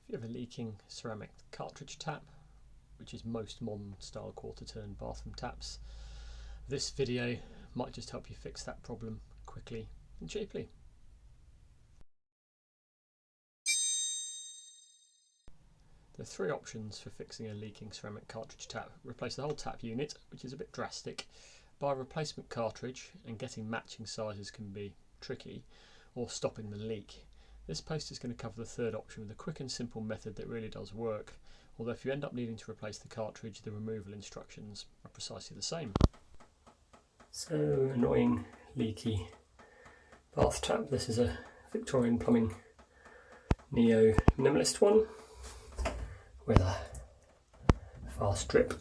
If you have a leaking ceramic cartridge tap, which is most modern style quarter turn bathroom taps, this video might just help you fix that problem quickly and cheaply. There are three options for fixing a leaking ceramic cartridge tap. Replace the whole tap unit, which is a bit drastic, buy a replacement cartridge, and getting matching sizes can be tricky, or stopping the leak. This post is going to cover the third option with a quick and simple method that really does work, although if you end up needing to replace the cartridge, the removal instructions are precisely the same. So, annoying leaky bath tap. This is a Victorian Plumbing Neo Minimalist one with a fast drip.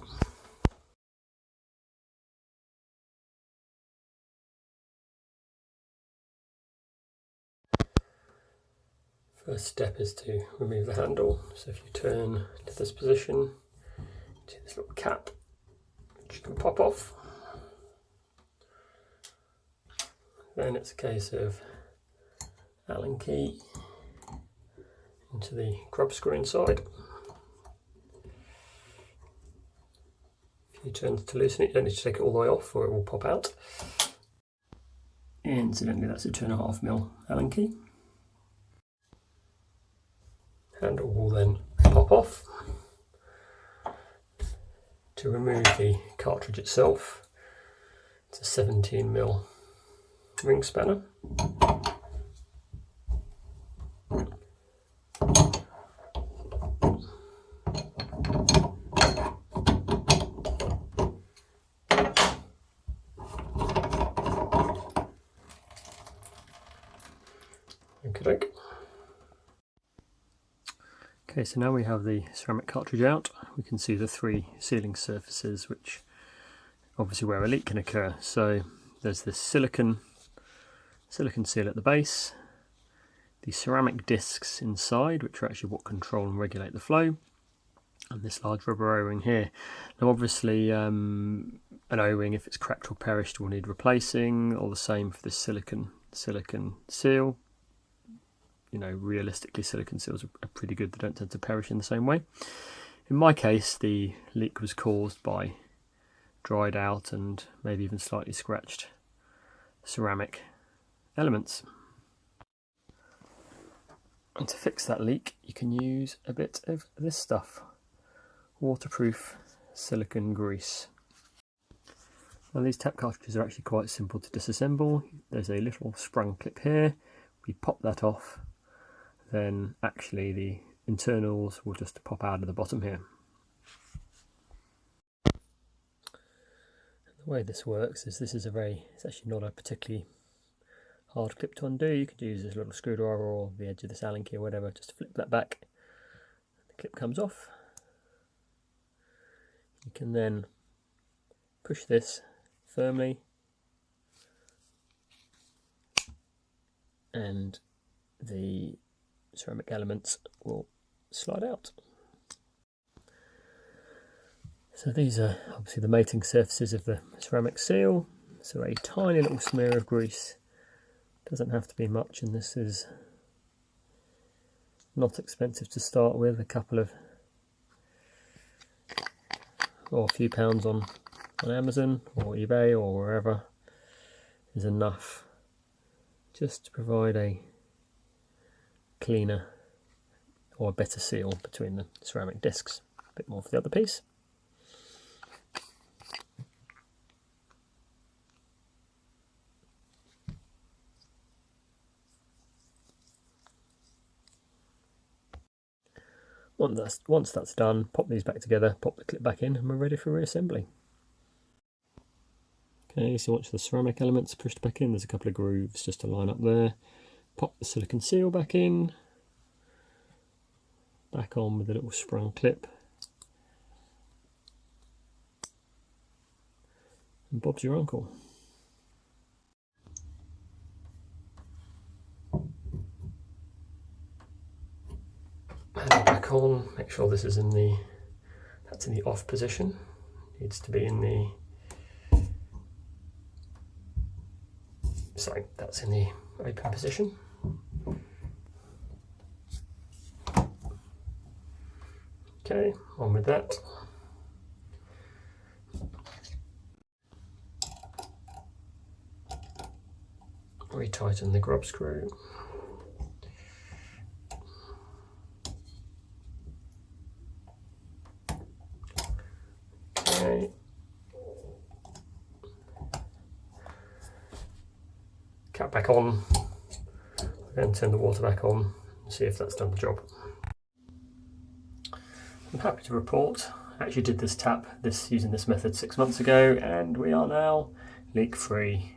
First step is to remove the handle. So if you turn to this position, see this little cap which you can pop off. Then it's a case of Allen key into the grub screw inside. If you turn to loosen it, you don't need to take it all the way off or it will pop out. Incidentally, that's a 2.5mm Allen key. Handle will then pop off. To remove the cartridge itself, it's a 17mm ring spanner. Okay, so now we have the ceramic cartridge out, we can see the three sealing surfaces which obviously where a leak can occur. So there's this silicone seal at the base, the ceramic discs inside which are actually what control and regulate the flow, and this large rubber O-ring here. Now obviously an O-ring, if it's cracked or perished, will need replacing, or the same for this silicone seal. You know, realistically silicone seals are pretty good, they don't tend to perish in the same way. In my case, the leak was caused by dried out and maybe even slightly scratched ceramic elements. And to fix that leak, you can use a bit of this stuff, waterproof silicone grease. Now these tap cartridges are actually quite simple to disassemble. There's a little sprung clip here, we pop that off, then actually the internals will just pop out of the bottom here. The way this works is it's actually not a particularly hard clip to undo. You could use this little screwdriver or the edge of this Allen key or whatever, just flip that back. The clip comes off. You can then push this firmly and the ceramic elements will slide out. So these are obviously the mating surfaces of the ceramic seal. So a tiny little smear of grease, doesn't have to be much, and this is not expensive to start with. A couple of, or a few pounds on Amazon or eBay or wherever is enough just to provide a cleaner or a better seal between the ceramic discs. A bit more for the other piece. Once that's done, pop these back together, pop the clip back in, and we're ready for reassembly. Okay, so once the ceramic elements are pushed back in, there's a couple of grooves just to line up there. Pop the silicone seal back in, back on with a little sprung clip, and Bob's your uncle. Handle back on, make sure this is that's in the off position, needs to be in the, sorry, that's in the open position. Okay, on with that. Retighten the grub screw. Okay. Cap back on, then turn the water back on and see if that's done the job. I'm happy to report I actually did this tap using this method 6 months ago, and we are now leak free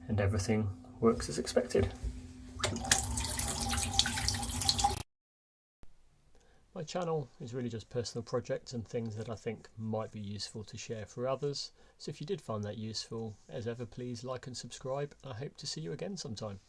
and everything works as expected. My channel is really just personal projects and things that I think might be useful to share for others, so if you did find that useful, as ever, please like and subscribe. I hope to see you again sometime.